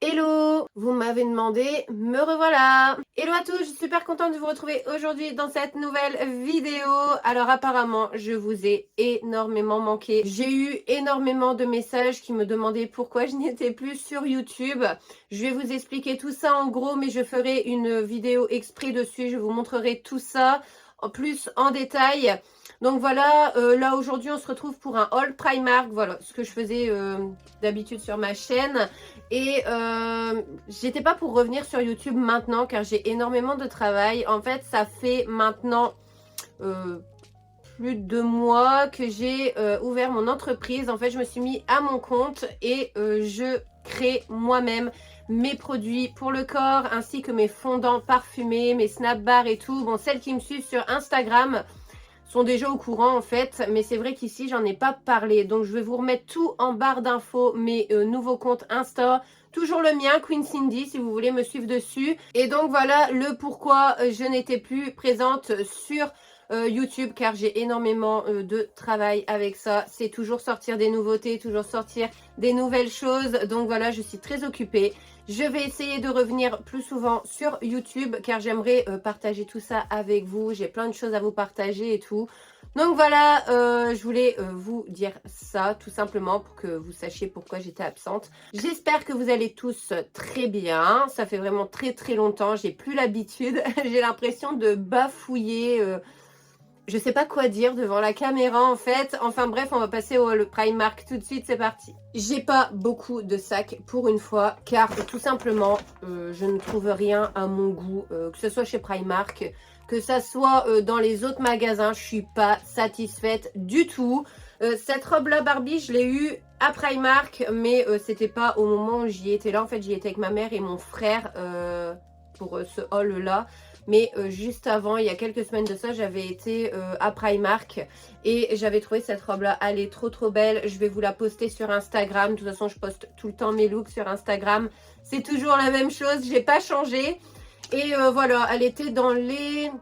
Hello, vous m'avez demandé, me revoilà. Hello à tous, je suis super contente de vous retrouver aujourd'hui dans cette nouvelle vidéo. Alors apparemment, je vous ai énormément manqué. J'ai eu énormément de messages qui me demandaient pourquoi je n'étais plus sur YouTube. Je vais vous expliquer tout ça en gros, mais je ferai une vidéo exprès dessus. Je vous montrerai tout ça en plus en détail. Donc voilà, là aujourd'hui on se retrouve pour un haul Primark. Voilà ce que je faisais d'habitude sur ma chaîne. Et j'étais pas pour revenir sur YouTube maintenant car j'ai énormément de travail. En fait, ça fait maintenant plus de 2 mois que j'ai ouvert mon entreprise. En fait, je me suis mis à mon compte et je crée moi-même mes produits pour le corps ainsi que mes fondants parfumés, mes snap bars et tout. Bon, celles qui me suivent sur Instagram sont déjà au courant en fait, mais c'est vrai qu'ici j'en ai pas parlé, donc je vais vous remettre tout en barre d'infos, mes nouveaux comptes Insta, toujours le mien, Queen Cindy, si vous voulez me suivre dessus. Et donc voilà le pourquoi je n'étais plus présente sur YouTube, car j'ai énormément de travail avec ça. C'est toujours sortir des nouveautés, toujours sortir des nouvelles choses, donc voilà, je suis très occupée. Je vais essayer de revenir plus souvent sur YouTube car j'aimerais partager tout ça avec vous. J'ai plein de choses à vous partager et tout. Donc voilà, je voulais vous dire ça tout simplement pour que vous sachiez pourquoi j'étais absente. J'espère que vous allez tous très bien. Ça fait vraiment très très longtemps. J'ai plus l'habitude. J'ai l'impression de bafouiller. Je sais pas quoi dire devant la caméra en fait. Enfin bref, on va passer au Primark tout de suite, c'est parti. J'ai pas beaucoup de sacs pour une fois car tout simplement je ne trouve rien à mon goût, que ce soit chez Primark, que ça soit dans les autres magasins, je suis pas satisfaite du tout. Cette robe là Barbie, je l'ai eue à Primark, mais c'était pas au moment où j'y étais là. En fait, j'y étais avec ma mère et mon frère pour ce haul là. Mais juste avant, il y a quelques semaines de ça, j'avais été à Primark et j'avais trouvé cette robe-là, elle est trop trop belle. Je vais vous la poster sur Instagram. De toute façon, je poste tout le temps mes looks sur Instagram. C'est toujours la même chose, j'ai pas changé. Et voilà, elle était dans les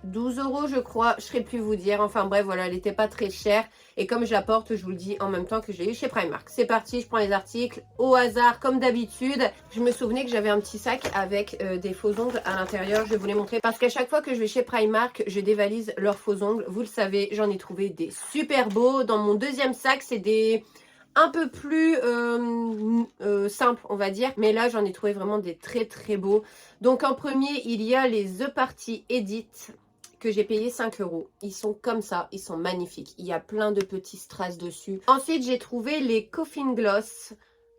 12 € je crois, je ne saurais plus vous dire. Enfin bref, voilà, elle n'était pas très chère. Et comme je la porte, je vous le dis en même temps que je l'ai eu chez Primark. C'est parti, je prends les articles au hasard comme d'habitude. Je me souvenais que j'avais un petit sac avec des faux ongles à l'intérieur. Je vais vous les montrer parce qu'à chaque fois que je vais chez Primark, je dévalise leurs faux ongles. Vous le savez, j'en ai trouvé des super beaux. Dans mon deuxième sac, c'est des un peu plus simple on va dire, mais là j'en ai trouvé vraiment des très très beaux. Donc en premier il y a les The Party Edit que j'ai payé 5 €. Ils sont comme ça, ils sont magnifiques, il y a plein de petits strass dessus. Ensuite j'ai trouvé les Coffin Gloss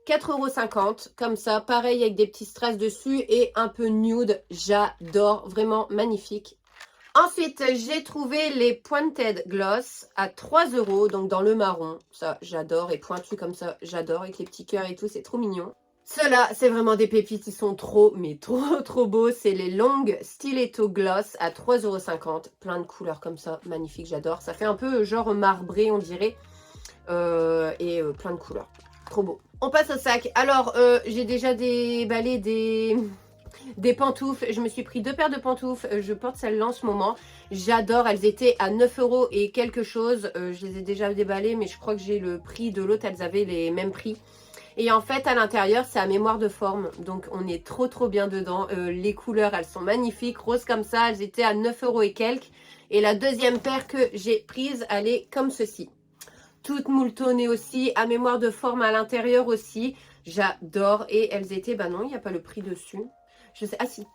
4,50 € comme ça, pareil avec des petits strass dessus et un peu nude. J'adore, vraiment magnifique. Ensuite, j'ai trouvé les Pointed Gloss à 3 €, donc dans le marron. Ça, j'adore. Et pointu comme ça, j'adore. Avec les petits cœurs et tout, c'est trop mignon. Ceux-là, c'est vraiment des pépites. Ils sont trop, mais trop, trop beaux. C'est les Long Stiletto Gloss à 3,50 €. Plein de couleurs comme ça. Magnifique, j'adore. Ça fait un peu genre marbré, on dirait. Plein de couleurs. Trop beau. On passe au sac. Alors, j'ai déjà déballé des pantoufles. Je me suis pris 2 paires de pantoufles. Je porte celles-là en ce moment. J'adore. Elles étaient à 9 € et quelque chose. Je les ai déjà déballées, mais je crois que j'ai le prix de l'autre. Elles avaient les mêmes prix. Et en fait, à l'intérieur, c'est à mémoire de forme. Donc, on est trop, trop bien dedans. Les couleurs, elles sont magnifiques. Roses comme ça. Elles étaient à 9 € et quelques. Et la deuxième paire que j'ai prise, elle est comme ceci. Toute mouletonnée aussi. À mémoire de forme à l'intérieur aussi. J'adore. Et elles étaient... Bah non, il n'y a pas le prix dessus. Je sais, ah si.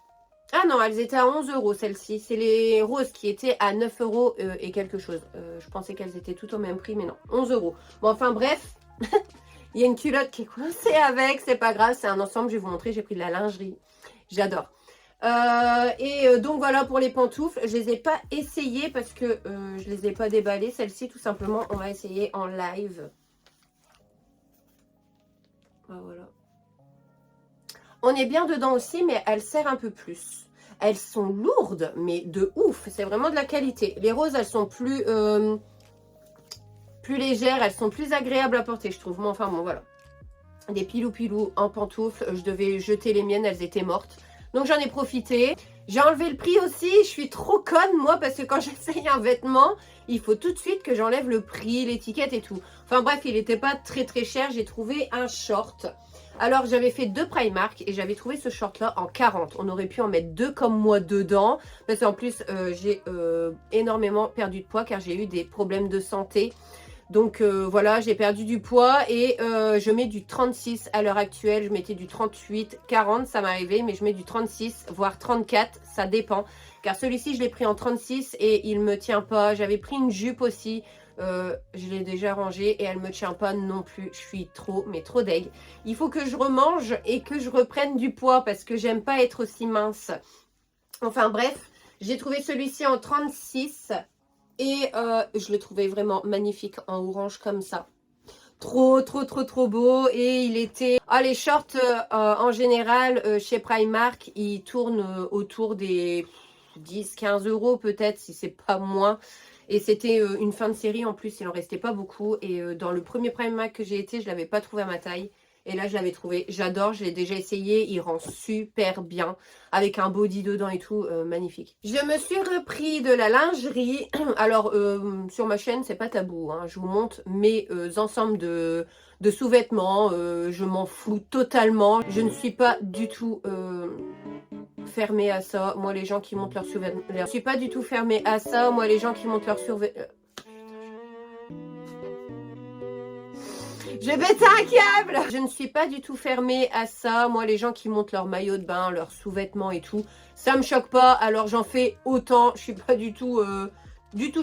Ah non, elles étaient à 11 € celles-ci. C'est les roses qui étaient à 9 € et quelque chose. Je pensais qu'elles étaient toutes au même prix, mais non. 11 €. Bon, enfin bref. Il y a une culotte qui est coincée avec. C'est pas grave, c'est un ensemble. Je vais vous montrer. J'ai pris de la lingerie. J'adore. Donc voilà pour les pantoufles. Je les ai pas essayées parce que je les ai pas déballées. Celles-ci, tout simplement, on va essayer en live. Ah, voilà. On est bien dedans aussi, mais elles serrent un peu plus. Elles sont lourdes, mais de ouf. C'est vraiment de la qualité. Les roses, elles sont plus légères. Elles sont plus agréables à porter, je trouve. Mais enfin, bon, voilà. Des pilou-pilou en pantoufles. Je devais jeter les miennes, elles étaient mortes. Donc, j'en ai profité. J'ai enlevé le prix aussi. Je suis trop conne, moi, parce que quand j'essaye un vêtement, il faut tout de suite que j'enlève le prix, l'étiquette et tout. Enfin, bref, il n'était pas très, très cher. J'ai trouvé un short Alors j'avais fait 2 Primark et j'avais trouvé ce short là en 40. On aurait pu en mettre 2 comme moi dedans. Parce qu'en plus j'ai énormément perdu de poids car j'ai eu des problèmes de santé. Donc voilà, j'ai perdu du poids et je mets du 36 à l'heure actuelle. Je mettais du 38, 40, ça m'arrivait, mais je mets du 36, voire 34, ça dépend. Car celui-ci, je l'ai pris en 36 et il me tient pas. J'avais pris une jupe aussi, je l'ai déjà rangée et elle me tient pas non plus. Je suis trop, mais trop deg. Il faut que je remange et que je reprenne du poids parce que j'aime pas être aussi mince. Enfin bref, j'ai trouvé celui-ci en 36. Et je le trouvais vraiment magnifique en orange comme ça. Trop, trop, trop, trop beau. Et il était... Ah, les shorts, en général, chez Primark, ils tournent autour des 10-15 euros peut-être, si c'est pas moins. Et c'était une fin de série en plus, il en restait pas beaucoup. Et dans le premier Primark que j'ai été, je l'avais pas trouvé à ma taille. Et là, je l'avais trouvé. J'adore, je l'ai déjà essayé. Il rend super bien. Avec un body dedans et tout. Magnifique. Je me suis repris de la lingerie. Alors, sur ma chaîne, c'est pas tabou. Hein. Je vous montre mes ensembles de sous-vêtements. Je m'en fous totalement. Je ne suis pas du tout... fermée à ça. Moi, les gens qui montent leurs sous-vêtements... Je suis pas du tout fermée à ça. Moi, les gens qui montent leurs sous-vêtements... J'ai pété un câble. Je ne suis pas du tout fermée à ça. Moi, les gens qui montent leur maillot de bain, leurs sous-vêtements et tout, ça me choque pas. Alors, j'en fais autant. Je suis pas du tout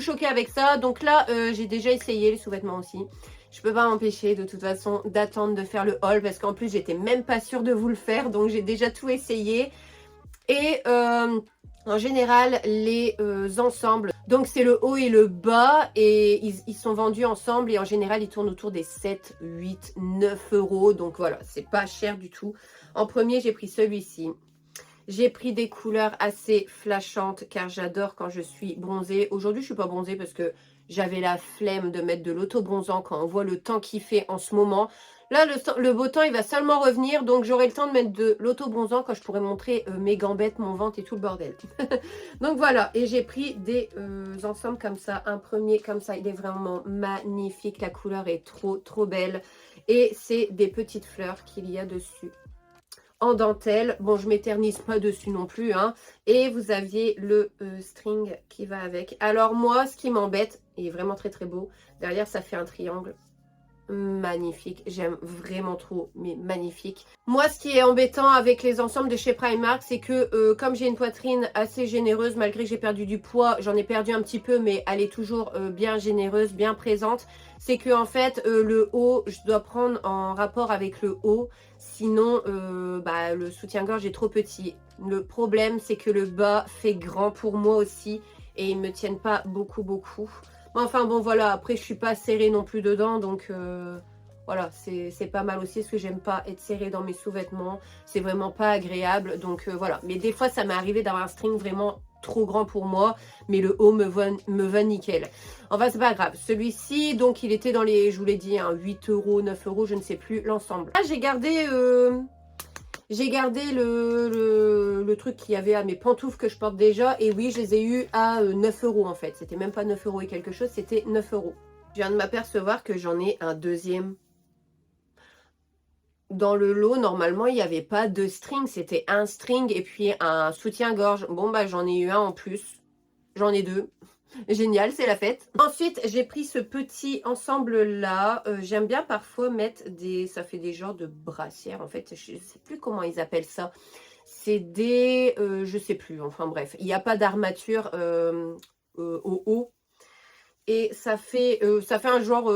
choquée avec ça. Donc là, j'ai déjà essayé les sous-vêtements aussi. Je peux pas m'empêcher de toute façon d'attendre de faire le haul parce qu'en plus, j'étais même pas sûre de vous le faire. Donc, j'ai déjà tout essayé. Et en général, les ensembles, donc c'est le haut et le bas, et ils sont vendus ensemble, et en général, ils tournent autour des 7, 8, 9 euros. Donc voilà, c'est pas cher du tout. En premier, j'ai pris celui-ci. J'ai pris des couleurs assez flashantes, car j'adore quand je suis bronzée. Aujourd'hui, je suis pas bronzée parce que j'avais la flemme de mettre de l'auto-bronzant quand on voit le temps qu'il fait en ce moment. Là, le beau temps, il va seulement revenir, donc j'aurai le temps de mettre de l'auto-bronzant quand je pourrai montrer mes gambettes, mon ventre et tout le bordel. Donc voilà, et j'ai pris des ensembles comme ça, un premier comme ça, il est vraiment magnifique, la couleur est trop, trop belle. Et c'est des petites fleurs qu'il y a dessus. En dentelle, bon je m'éternise pas dessus non plus, hein. Et vous aviez le string qui va avec. Alors moi, ce qui m'embête, il est vraiment très très beau, derrière ça fait un triangle. Magnifique, j'aime vraiment trop, mais magnifique. Moi, ce qui est embêtant avec les ensembles de chez Primark, c'est que comme j'ai une poitrine assez généreuse, malgré que j'ai perdu du poids, j'en ai perdu un petit peu, mais elle est toujours bien généreuse, bien présente. C'est que en fait, le haut, je dois prendre en rapport avec le haut, sinon bah, le soutien-gorge est trop petit. Le problème, c'est que le bas fait grand pour moi aussi, et ils me tiennent pas beaucoup. Enfin bon voilà, après je suis pas serrée non plus dedans, donc voilà, c'est pas mal aussi parce que j'aime pas être serrée dans mes sous-vêtements, c'est vraiment pas agréable, donc voilà. Mais des fois ça m'est arrivé d'avoir un string vraiment trop grand pour moi, mais le haut me va nickel. Enfin c'est pas grave, celui-ci donc il était dans les, je vous l'ai dit, hein, 8 euros, 9 euros, je ne sais plus l'ensemble. Là j'ai gardé... le truc qu'il y avait à mes pantoufles que je porte déjà. Et oui, je les ai eu à 9 euros en fait. C'était même pas 9 euros et quelque chose, c'était 9 euros. Je viens de m'apercevoir que j'en ai un deuxième. Dans le lot, normalement, il n'y avait pas de string. C'était un string et puis un soutien-gorge. Bon, bah j'en ai eu un en plus. J'en ai deux. Génial, c'est la fête. Ensuite, j'ai pris ce petit ensemble-là. J'aime bien parfois mettre des... Ça fait des genres de brassières, en fait. Je ne sais plus comment ils appellent ça. C'est des... je sais plus, enfin bref. Il n'y a pas d'armature au haut. Et ça fait un genre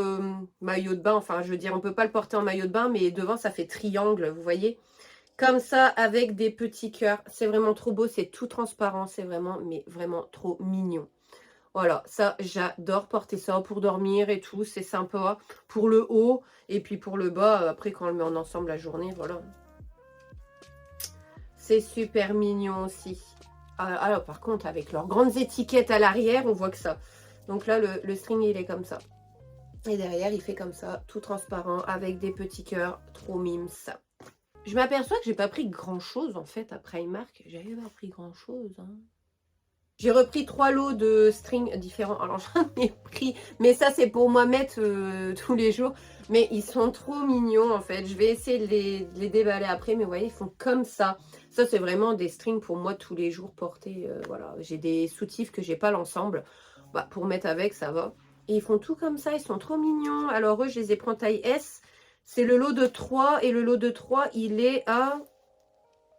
maillot de bain. Enfin, je veux dire, on peut pas le porter en maillot de bain, mais devant, ça fait triangle, vous voyez. Comme ça, avec des petits cœurs. C'est vraiment trop beau, c'est tout transparent. C'est vraiment, mais vraiment trop mignon. Voilà, ça, j'adore porter ça pour dormir et tout, c'est sympa. Pour le haut et puis pour le bas, après quand on le met en ensemble la journée, voilà. C'est super mignon aussi. Alors par contre, avec leurs grandes étiquettes à l'arrière, on voit que ça. Donc là, le string, il est comme ça. Et derrière, il fait comme ça, tout transparent, avec des petits cœurs, trop mimes. Je m'aperçois que j'ai pas pris grand chose en fait à Primark. J'avais pas pris grand chose, hein. J'ai repris 3 lots de string différents. Alors j'en ai pris, mais ça c'est pour moi mettre tous les jours. Mais ils sont trop mignons en fait. Je vais essayer de les déballer après, mais vous voyez, ils font comme ça. Ça c'est vraiment des strings pour moi tous les jours portés. Voilà, j'ai des soutifs que j'ai pas l'ensemble. Bah, pour mettre avec, ça va. Et ils font tout comme ça, ils sont trop mignons. Alors eux, je les ai pris en taille S. C'est le lot de 3 et le lot de 3, il est à...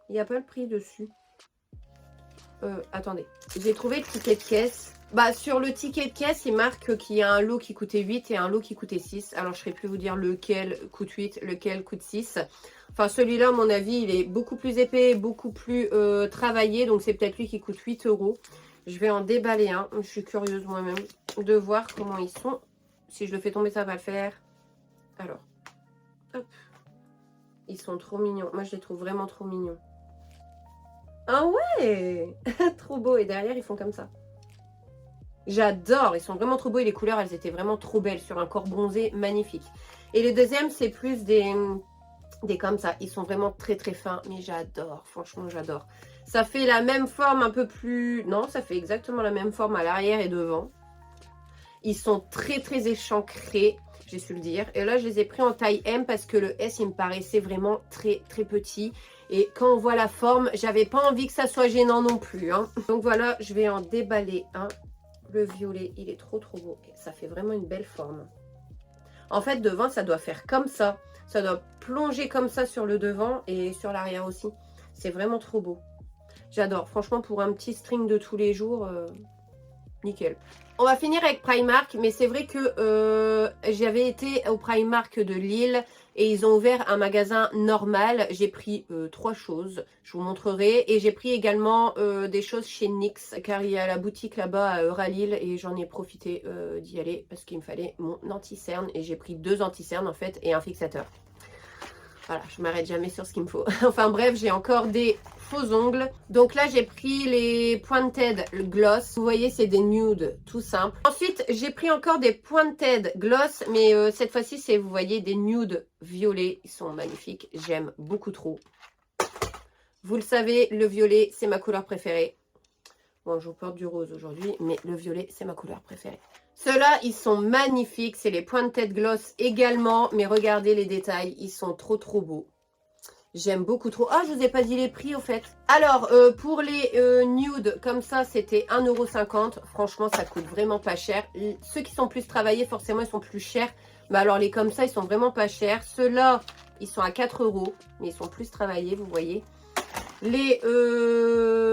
Il n'y a pas le prix dessus. Attendez, j'ai trouvé le ticket de caisse. Bah, sur le ticket de caisse, il marque qu'il y a un lot qui coûtait 8 et un lot qui coûtait 6. Alors, je ne saurais plus vous dire lequel coûte 8, lequel coûte 6. Enfin, celui-là, à mon avis, il est beaucoup plus épais, beaucoup plus travaillé. Donc, c'est peut-être lui qui coûte 8 euros. Je vais en déballer un. Je suis curieuse moi-même de voir comment ils sont. Si je le fais tomber, ça va le faire. Alors, hop. Ils sont trop mignons. Moi, je les trouve vraiment trop mignons. Ah ouais. Trop beau. Et derrière, ils font comme ça. J'adore. Ils sont vraiment trop beaux. Et les couleurs, elles étaient vraiment trop belles. Sur un corps bronzé, magnifique. Et le deuxième, c'est plus des comme ça. Ils sont vraiment très très fins. Mais j'adore. Franchement, j'adore. Ça fait la même forme un peu plus... Non, ça fait exactement la même forme à l'arrière et devant. Ils sont très très échancrés. J'ai su le dire. Et là, je les ai pris en taille M parce que le S, il me paraissait vraiment très très petit. Et quand on voit la forme, j'avais pas envie que ça soit gênant non plus. Hein. Donc voilà, je vais en déballer un. Le violet, il est trop trop beau. Et ça fait vraiment une belle forme. En fait, devant, ça doit faire comme ça. Ça doit plonger comme ça sur le devant et sur l'arrière aussi. C'est vraiment trop beau. J'adore. Franchement, pour un petit string de tous les jours, nickel. On va finir avec Primark, mais c'est vrai que j'avais été au Primark de Lille et ils ont ouvert un magasin normal. J'ai pris 3 choses, je vous montrerai. Et j'ai pris également des choses chez NYX, car il y a la boutique là-bas à Euralille et j'en ai profité d'y aller parce qu'il me fallait mon anti-cerne. Et j'ai pris 2 anti-cernes en fait et un fixateur. Voilà, je m'arrête jamais sur ce qu'il me faut. Enfin bref, j'ai encore des faux ongles. Donc là, j'ai pris les Pointed Gloss. Vous voyez, c'est des nudes, tout simple. Ensuite, j'ai pris encore des Pointed Gloss. Mais cette fois-ci, c'est, vous voyez, des nudes violets. Ils sont magnifiques. J'aime beaucoup trop. Vous le savez, le violet, c'est ma couleur préférée. Bon, je vous porte du rose aujourd'hui, mais le violet, c'est ma couleur préférée. Ceux-là, ils sont magnifiques. C'est les Pointed Gloss également. Mais regardez les détails. Ils sont trop, trop beaux. J'aime beaucoup trop. Ah, je vous ai pas dit les prix, au fait. Alors, pour les nudes, comme ça, c'était 1,50 €. Franchement, ça coûte vraiment pas cher. Ceux qui sont plus travaillés, forcément, ils sont plus chers. Mais alors, les comme ça, ils sont vraiment pas chers. Ceux-là, ils sont à 4 €. Mais ils sont plus travaillés, vous voyez. Les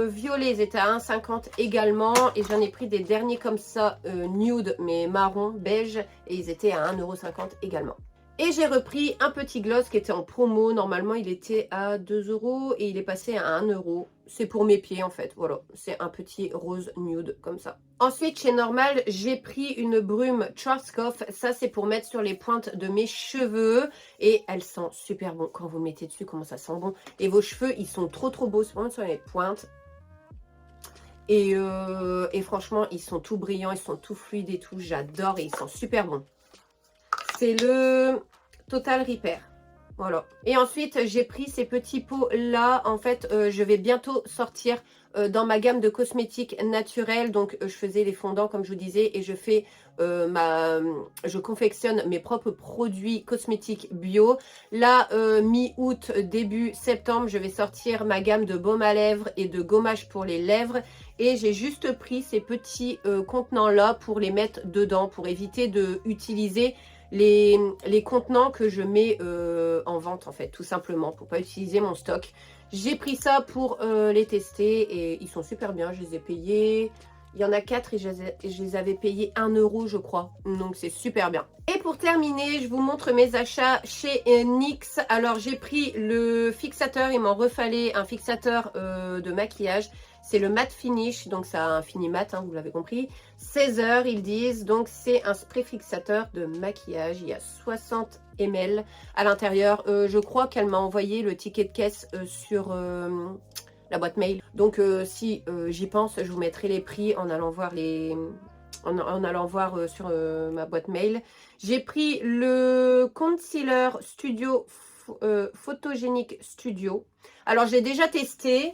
violets, ils étaient à 1,50 € également. Et j'en ai pris des derniers comme ça, nude, mais marron, beige. Et ils étaient à 1,50 € également. Et j'ai repris un petit gloss qui était en promo. Normalement, il était à 2 € et il est passé à 1 €. C'est pour mes pieds, en fait. Voilà, c'est un petit rose nude comme ça. Ensuite, chez Normal, j'ai pris une brume Schwarzkopf. Ça, c'est pour mettre sur les pointes de mes cheveux. Et elle sent super bon. Quand vous mettez dessus, comment ça sent bon. Et vos cheveux, ils sont trop, trop beaux. C'est vraiment sur les pointes. Et franchement, ils sont tout brillants. Ils sont tout fluides et tout. J'adore et ils sont super bons. C'est le Total Repair. Voilà. Et ensuite, j'ai pris ces petits pots là. En fait, je vais bientôt sortir dans ma gamme de cosmétiques naturels. Donc, je faisais les fondants, comme je vous disais. Et je fais je confectionne mes propres produits cosmétiques bio. Là, mi-août, début septembre, je vais sortir ma gamme de baume à lèvres et de gommage pour les lèvres. Et j'ai juste pris ces petits contenants là pour les mettre dedans. Pour éviter d'utiliser les contenants que je mets en vente en fait, tout simplement, pour pas utiliser mon stock. J'ai pris ça pour les tester et ils sont super bien. Je les ai payés, il y en a 4 et je les avais payés 1 € je crois, donc c'est super bien. Et pour terminer, je vous montre mes achats chez NYX. Alors j'ai pris le fixateur, il m'en refallait un fixateur de maquillage. C'est le matte finish, donc ça a un fini mat, hein, vous l'avez compris. 16 heures, ils disent. Donc, c'est un spray fixateur de maquillage. Il y a 60 ml à l'intérieur. Je crois qu'elle m'a envoyé le ticket de caisse sur la boîte mail. Donc, si j'y pense, je vous mettrai les prix en allant voir sur ma boîte mail. J'ai pris le Concealer Studio Photogenic Studio. Alors, j'ai déjà testé.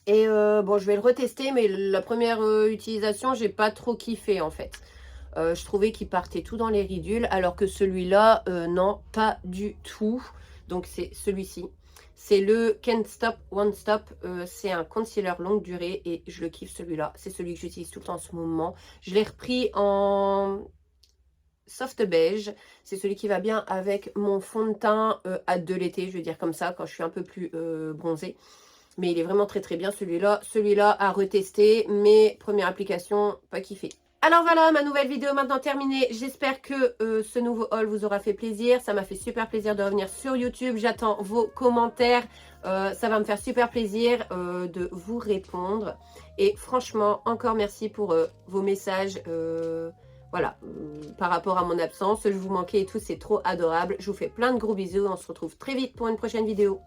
Et bon, je vais le retester, mais la première utilisation, j'ai pas trop kiffé en fait. Je trouvais qu'il partait tout dans les ridules, alors que celui-là, non, pas du tout. Donc c'est celui-ci. C'est le Can't Stop, Won't Stop. C'est un concealer longue durée et je le kiffe celui-là. C'est celui que j'utilise tout le temps en ce moment. Je l'ai repris en soft beige. C'est celui qui va bien avec mon fond de teint de l'été, je vais dire comme ça, quand je suis un peu plus bronzée. Mais il est vraiment très très bien celui-là. Celui-là à retester, mais première application, pas kiffé. Alors voilà, ma nouvelle vidéo maintenant terminée. J'espère que ce nouveau haul vous aura fait plaisir. Ça m'a fait super plaisir de revenir sur YouTube. J'attends vos commentaires. Ça va me faire super plaisir de vous répondre. Et franchement, encore merci pour vos messages. Voilà, par rapport à mon absence. Je vous manquais et tout, c'est trop adorable. Je vous fais plein de gros bisous. On se retrouve très vite pour une prochaine vidéo.